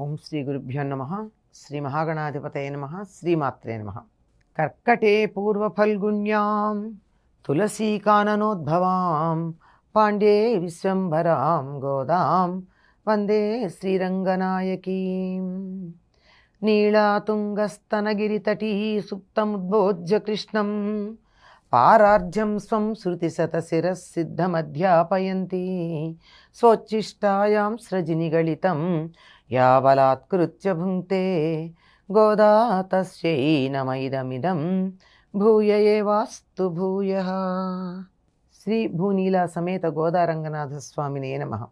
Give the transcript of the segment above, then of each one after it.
ఓం శ్రీ గురుభ్యో నమః. శ్రీ మహాగణాధిపతయ నమః. శ్రీమాత్రే నమః. కర్కటే పూర్వఫల్గుణ్యాం తులసీకాననోద్భవాం పాండ్యే విశ్వంభరాం గోదాం వందే శ్రీరంగనాయకీం. నీళాతుంగస్తనగిరితటీ సుప్తముద్బోధ్య కృష్ణం పారార్జ్యం స్వం శృతిశతశిరసిద్ధమధ్యాపయంతి స్వోచ్ఛిష్టాయాం స్రజినిగళితం యావలాత్కృత్య భుంక్తే గోదా తస్యై నమైదమిదం భూయ ఏవాస్తు భూయః. శ్రీ భూనీలా సమేత గోదారంగనాథ స్వామినే నమః.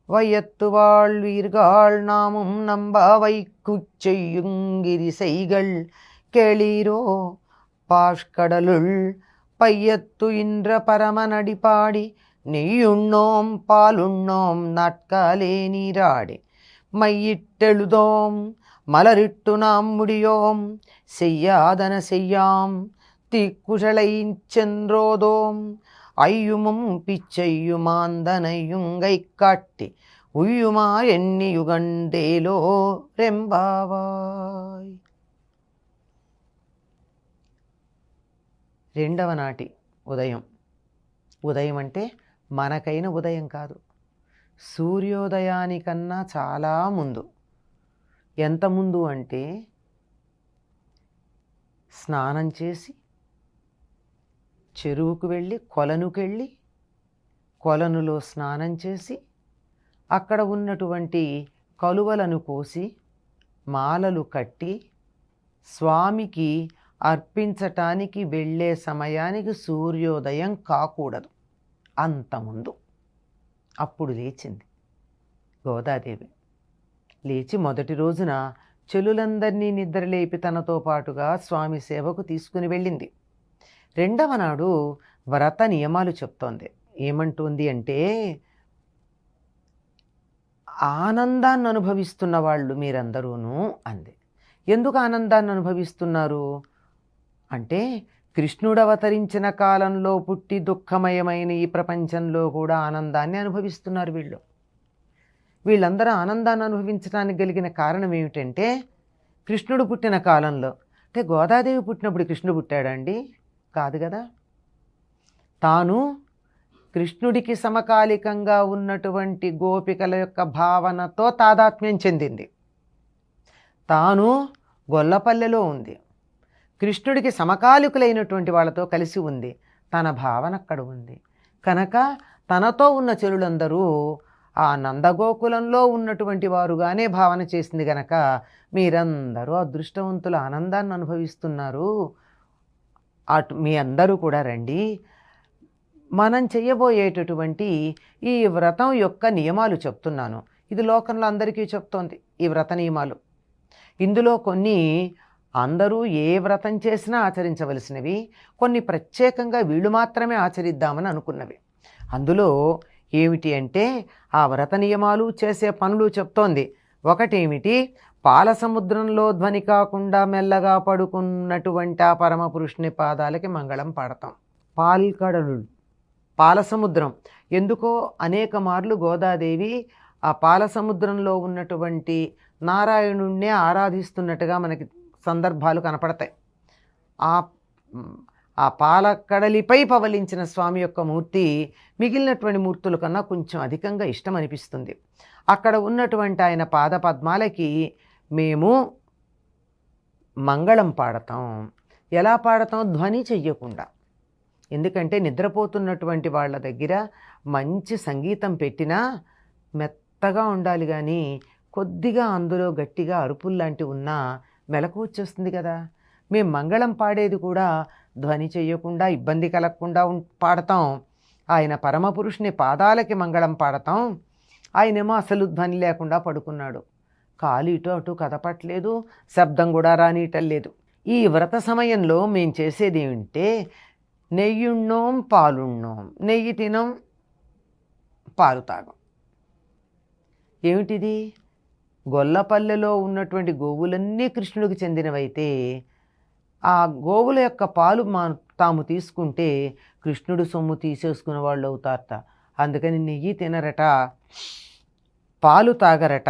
வையத்துவாள் வீர்கள் நாமும் நம்பாவை குச்செய்யுங்கிரிசைகள் கேளீரோ பாஷ்கடலுள் பையத்து இன்ற பரமநடிபாடி நெய்யுண்ணோம் பாலுண்ணோம் நாட்காலே நீராடி மையிட்டெழுதோம் மலரிட்டு நாம் முடியோம் செய்யாதன செய்யாம் தீக்குழலை சென்றோதோம் ஐயுமும் பிச்சையுமாந்தனையுங்கை காட்டி ఉయ్యుమా ఎన్ని యుగండేలో రెంబావాయ్. రెండవ నాటి ఉదయం. ఉదయం అంటే మనకైన ఉదయం కాదు, సూర్యోదయానికన్నా చాలా ముందు. ఎంత ముందు అంటే స్నానం చేసి చెరువుకు వెళ్ళి కొలనుకెళ్ళి కొలనులో స్నానం చేసి అక్కడ ఉన్నటువంటి కలువలను కోసి మాలలు కట్టి స్వామికి అర్పించటానికి వెళ్ళే సమయానికి సూర్యోదయం కాకూడదు, అంతముందు. అప్పుడు లేచింది గోదాదేవి. లేచి మొదటి రోజున చెలులందరినీ నిద్రలేపి తనతో పాటుగా స్వామి సేవకు తీసుకుని వెళ్ళింది. రెండవ నాడు వ్రత నియమాలు చెప్తోంది. ఏమంటుంది అంటే, ఆనందాన్ని అనుభవిస్తున్న వాళ్ళు మీరందరూను అంది. ఎందుకు ఆనందాన్ని అనుభవిస్తున్నారు అంటే, కృష్ణుడు అవతరించిన కాలంలో పుట్టి దుఃఖమయమైన ఈ ప్రపంచంలో కూడా ఆనందాన్ని అనుభవిస్తున్నారు వీళ్ళు. వీళ్ళందరూ ఆనందాన్ని అనుభవించడానికి కలిగిన కారణం ఏమిటంటే, కృష్ణుడు పుట్టిన కాలంలో. అంటే గోదాదేవి పుట్టినప్పుడు కృష్ణుడు పుట్టాడండి? కాదు కదా. తాను కృష్ణుడికి సమకాలికంగా ఉన్నటువంటి గోపికల యొక్క భావనతో తాదాత్మ్యం చెందింది. తాను గొల్లపల్లెలో ఉంది, కృష్ణుడికి సమకాలికులైనటువంటి వాళ్ళతో కలిసి ఉంది, తన భావన అక్కడ ఉంది. కనుక తనతో ఉన్న చెరులందరూ ఆ నందగోకులంలో ఉన్నటువంటి వారుగానే భావన చేసింది. గనక మీరందరూ అదృష్టవంతుల ఆనందాన్ని అనుభవిస్తున్నారు, అటు మీ అందరూ కూడా రండి. మనం చెయ్యబోయేటటువంటి ఈ వ్రతం యొక్క నియమాలు చెప్తున్నాను. ఇది లోకంలో అందరికీ చెప్తోంది ఈ వ్రత నియమాలు. ఇందులో కొన్ని అందరూ ఏ వ్రతం చేసినా ఆచరించవలసినవి, కొన్ని ప్రత్యేకంగా వీళ్ళు మాత్రమే ఆచరిద్దామని అనుకున్నవి. అందులో ఏమిటి అంటే, ఆ వ్రత నియమాలు చేసే పనులు చెప్తోంది. ఒకటేమిటి, పాల సముద్రంలో ధ్వని కాకుండా మెల్లగా పడుకున్నటువంటి ఆ పరమపురుషుని పాదాలకి మంగళం పాడతాం. పాల్కడలు, పాలసముద్రం. ఎందుకో అనేక మార్లు గోదాదేవి ఆ పాలసముద్రంలో ఉన్నటువంటి నారాయణుణ్ణే ఆరాధిస్తున్నట్టుగా మనకి సందర్భాలు కనపడతాయి. ఆ పాలకడలిపై పవలించిన స్వామి యొక్క మూర్తి మిగిలినటువంటి మూర్తుల కన్నా కొంచెం అధికంగా ఇష్టం అనిపిస్తుంది. అక్కడ ఉన్నటువంటి ఆయన పాద పద్మాలకి మేము మంగళం పాడతాం. ఎలా పాడతాం? ధ్వని చెయ్యకుండా. ఎందుకంటే నిద్రపోతున్నటువంటి వాళ్ళ దగ్గర మంచి సంగీతం పెట్టినా మెత్తగా ఉండాలి, కానీ కొద్దిగా అందులో గట్టిగా అరుపుల్లాంటివి ఉన్నా మెలకు వచ్చేస్తుంది కదా. మేము మంగళం పాడేది కూడా ధ్వని చెయ్యకుండా, ఇబ్బంది కలగకుండా పాడతాం. ఆయన పరమపురుషుని పాదాలకి మంగళం పాడతాం. ఆయనేమో అసలు ధ్వని లేకుండా పడుకున్నాడు, కాలు ఇటు అటు కదపట్లేదు, శబ్దం కూడా రానియటలేదు. ఈ వ్రత సమయంలో మేము చేసేది ఏమిటంటే, నెయ్యుಣ್ಣోం పాలుಣ್ಣోం. నెయ్యి తినం, పాలు తాగం. ఏమిటిది? గొల్లపల్లెలో ఉన్నటువంటి గోవులన్నీ కృష్ణుడికి చెందినవైతే ఆ గోవుల యొక్క పాలు తాము తీసుకుంటే కృష్ణుడు సొమ్ము తీసేసుకునే వాళ్ళు అవుతారట. అందుకని నెయ్యి తినరట, పాలు తాగరట.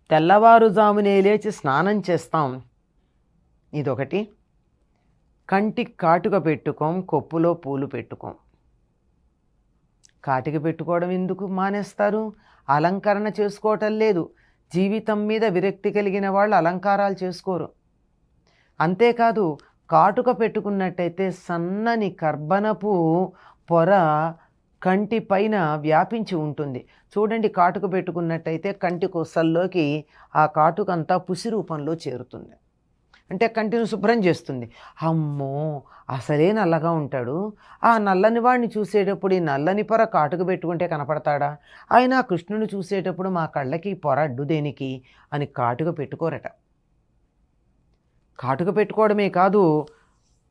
తెల్లవారుజామునే లేచి స్నానం చేస్తాం, ఇదొకటి. కంటికి కాటుక పెట్టుకోం, కొప్పులో పూలు పెట్టుకోం. కాటిక పెట్టుకోవడం ఎందుకు మానేస్తారు? అలంకరణ చేసుకోవటం లేదు. జీవితం మీద విరక్తి కలిగిన వాళ్ళు అలంకారాలు చేసుకోరు. అంతేకాదు, కాటుక పెట్టుకున్నట్టయితే సన్నని కర్బనపు పొర కంటి పైన వ్యాపించి ఉంటుంది. చూడండి, కాటుక పెట్టుకున్నట్టయితే కంటి కొసల్లోకి ఆ కాటుకంతా పుసి రూపంలో చేరుతుంది. అంటే కంటిని శుభ్రం చేస్తుంది. అమ్మో, అసలే నల్లగా ఉంటాడు, ఆ నల్లని వాడిని చూసేటప్పుడు ఈ నల్లని పొర కాటుక పెట్టుకుంటే కనపడతాడా? ఆయన కృష్ణుని చూసేటప్పుడు మా కళ్ళకి పొర అడ్డు దేనికి అని కాటుక పెట్టుకోరట. కాటుక పెట్టుకోవడమే కాదు,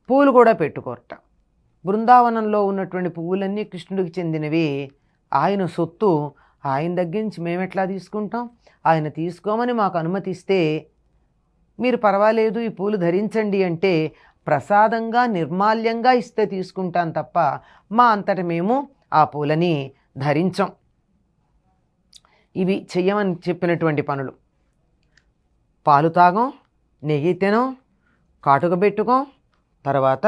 పూలు కూడా పెట్టుకోరట. బృందావనంలో ఉన్నటువంటి పువ్వులన్నీ కృష్ణుడికి చెందినవి, ఆయన సొత్తు. ఆయన దగ్గర నుంచి మేమెట్లా తీసుకుంటాం? ఆయన తీసుకోమని మాకు అనుమతిస్తే మీరు పర్వాలేదు ఈ పూలు ధరించండి అంటే ప్రసాదంగా నిర్మాల్యంగా ఇస్తే తీసుకుంటాం తప్ప మా అంతట మేము ఆ పూలని ధరించం. ఇవి చెయ్యమని చెప్పినటువంటి పనులు. పాలు తాగం, నెయ్యి తినం, కాటుక పెట్టుకోం, తర్వాత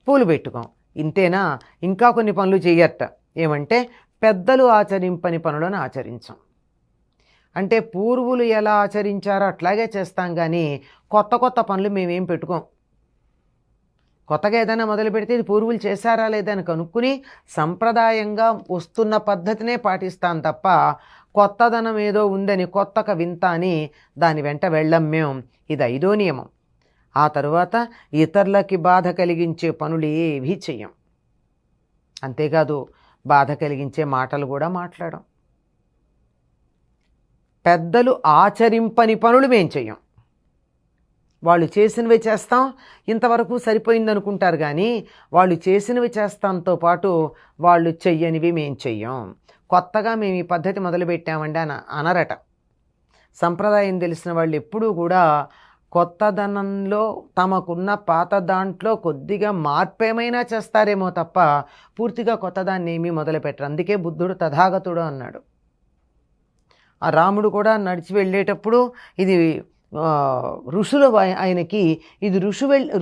పూలు పెట్టుకోం. ఇంతేనా? ఇంకా కొన్ని పనులు చెయ్యట. ఏమంటే పెద్దలు ఆచరింపని పనులను ఆచరించం. అంటే పూర్వులు ఎలా ఆచరించారో అట్లాగే చేస్తాం, కానీ కొత్త కొత్త పనులు మేమేం పెట్టుకోం. కొత్తగా ఏదైనా మొదలు పెడితే ఇది పూర్వులు చేశారా లేదని కనుక్కుని సంప్రదాయంగా వస్తున్న పద్ధతినే పాటిస్తాం తప్ప కొత్తదనం ఏదో ఉందని కొత్తక వింత అని దాని వెంట వెళ్ళం మేము. ఇది 5వ నియమం. ఆ తరువాత ఇతరులకి బాధ కలిగించే పనులు ఏవీ చెయ్యం. అంతేకాదు, బాధ కలిగించే మాటలు కూడా మాట్లాడం. పెద్దలు ఆచరింపని పనులు మేం చెయ్యం. వాళ్ళు చేసినవి చేస్తాం, ఇంతవరకు సరిపోయిందనుకుంటారు, కానీ వాళ్ళు చేసినవి చేస్తాంతో పాటు వాళ్ళు చెయ్యనివి మేం చెయ్యం. కొత్తగా మేము ఈ పద్ధతి మొదలుపెట్టామండి అనరట. సంప్రదాయం తెలిసిన వాళ్ళు ఎప్పుడూ కూడా కొత్తదనంలో తమకున్న పాత దాంట్లో కొద్దిగా మార్పేమైనా చేస్తారేమో తప్ప పూర్తిగా కొత్తదాన్ని ఏమీ మొదలుపెట్టరు. అందుకే బుద్ధుడు తథాగతుడు అన్నాడు. ఆ రాముడు కూడా నడిచి వెళ్ళేటప్పుడు ఇది ఋషులు ఆయనకి ఇది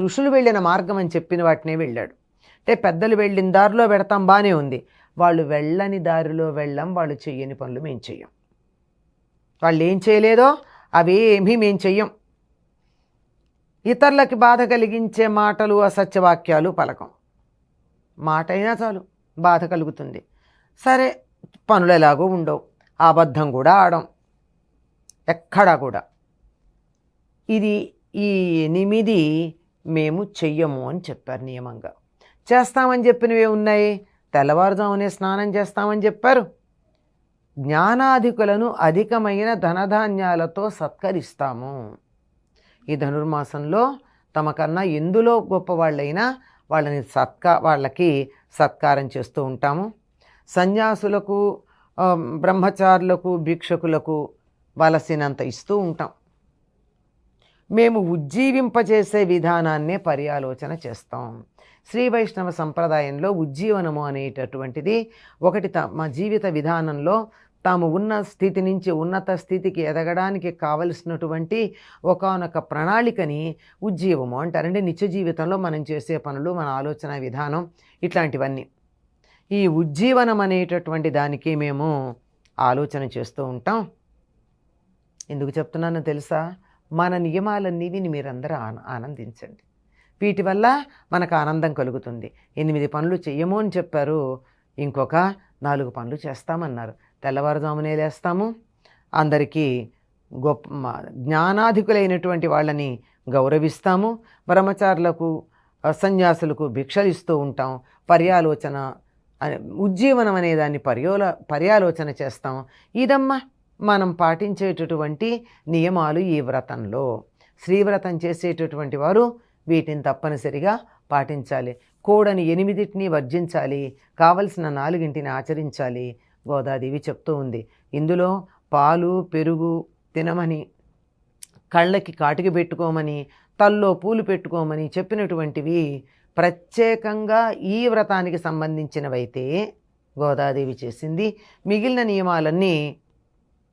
ఋషులు వెళ్ళిన మార్గం అని చెప్పిన వాటినే వెళ్ళాడు. అంటే పెద్దలు వెళ్ళిన దారిలో పెడతాం, బాగానే ఉంది. వాళ్ళు వెళ్ళని దారిలో వెళ్ళాం, వాళ్ళు చెయ్యని పనులు మేము చెయ్యం. వాళ్ళు ఏం చేయలేదో అవేమీ మేము చెయ్యం. ఇతరులకి బాధ కలిగించే మాటలు, అసత్యవాక్యాలు పలకం. మాట అయినా చాలు బాధ కలుగుతుంది. సరే, పనులు ఎలాగో ఉండవు, అబద్ధం కూడా ఆడం ఎక్కడా కూడా. ఇది ఈ 8 మేము చెయ్యము అని చెప్పారు నియమంగా. చేస్తామని చెప్పినవే ఉన్నాయి. తెల్లవారుజామునే స్నానం చేస్తామని చెప్పారు. జ్ఞానాధికులను అధికమైన ధనధాన్యాలతో సత్కరిస్తాము. ఈ ధనుర్మాసంలో తమకన్నా ఎందులో గొప్పవాళ్ళైనా వాళ్ళకి సత్కారం చేస్తూ ఉంటాము. సన్యాసులకు, బ్రహ్మచారులకు, భిక్షకులకు వలసినంత ఇస్తూ ఉంటాం. మేము ఉజ్జీవింపజేసే విధానాన్నే పర్యాలోచన చేస్తాం. శ్రీ వైష్ణవ సంప్రదాయంలో ఉజ్జీవనము అనేటటువంటిది ఒకటి. మా జీవిత విధానంలో తాము ఉన్న స్థితి నుంచి ఉన్నత స్థితికి ఎదగడానికి కావలసినటువంటి ఒకానొక ప్రణాళికని ఉజ్జీవము అంటారంటే నిత్య జీవితంలో మనం చేసే పనులు, మన ఆలోచన విధానం, ఇట్లాంటివన్నీ. ఈ ఉజ్జీవనం అనేటటువంటి దానికి మేము ఆలోచన చేస్తూ ఉంటాం. ఎందుకు చెప్తున్నానో తెలుసా? మన నియమాలన్నీ విని మీరందరూ ఆనందించండి. వీటి వల్ల మనకు ఆనందం కలుగుతుంది. 8 పనులు చెయ్యము అని చెప్పారు, ఇంకొక 4 పనులు చేస్తామన్నారు. తెల్లవారుజామునే లేస్తాము, అందరికీ గొప్ప జ్ఞానాధికులైనటువంటి వాళ్ళని గౌరవిస్తాము, బ్రహ్మచారులకు, సన్యాసులకు భిక్షలు ఇస్తూ ఉంటాం, పర్యాలోచన ఉజ్జీవనం అనే దాన్ని పర్యాలోచన చేస్తాం. ఇదమ్మా మనం పాటించేటటువంటి నియమాలు ఈ వ్రతంలో. శ్రీవ్రతం చేసేటటువంటి వారు వీటిని తప్పనిసరిగా పాటించాలి. కూడని 8 వర్జించాలి, కావలసిన 4 ఆచరించాలి. గోదాదేవి చెప్తూ ఉంది. ఇందులో పాలు, పెరుగు తినమని, కళ్ళకి కాటికి పెట్టుకోమని, తల్లో పూలు పెట్టుకోమని చెప్పినటువంటివి ప్రత్యేకంగా ఈ వ్రతానికి సంబంధించినవైతే గోదాదేవి చేసింది. మిగిలిన నియమాలన్నీ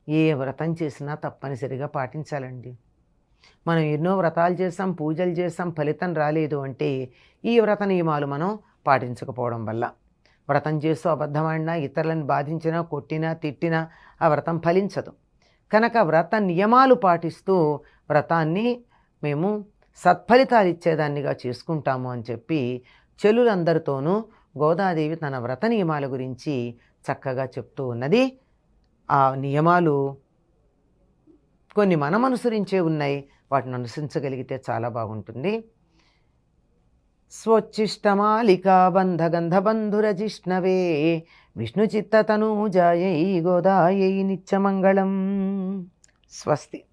ఏ వ్రతం చేసినా తప్పనిసరిగా పాటించాలండి. మనం ఎన్నో వ్రతాలు చేసాం, పూజలు చేసాం, ఫలితం రాలేదు అంటే ఈ వ్రత నియమాలు మనం పాటించకపోవడం వల్ల. వ్రతం చేస్తూ అబద్ధమాడినా, ఇతరులను బాధించినా, కొట్టినా, తిట్టినా ఆ వ్రతం ఫలించదు. కనుక వ్రత నియమాలు పాటిస్తూ వ్రతాన్ని మేము సత్ఫలితాలు ఇచ్చేదాన్నిగా చేసుకుంటాము అని చెప్పి చెల్లులందరితోనూ గోదాదేవి తన వ్రత నియమాల గురించి చక్కగా చెప్తూ ఉన్నది. ఆ నియమాలు కొన్ని మనం అనుసరించే ఉన్నాయి, వాటిని అనుసరించగలిగితే చాలా బాగుంటుంది. స్వోచ్ఛిష్టమాలికా బంధగంధబంధురజిష్ణవే విష్ణుచిత్తతనూజాయై గోదాయై నిత్యమంగళం. స్వస్తి.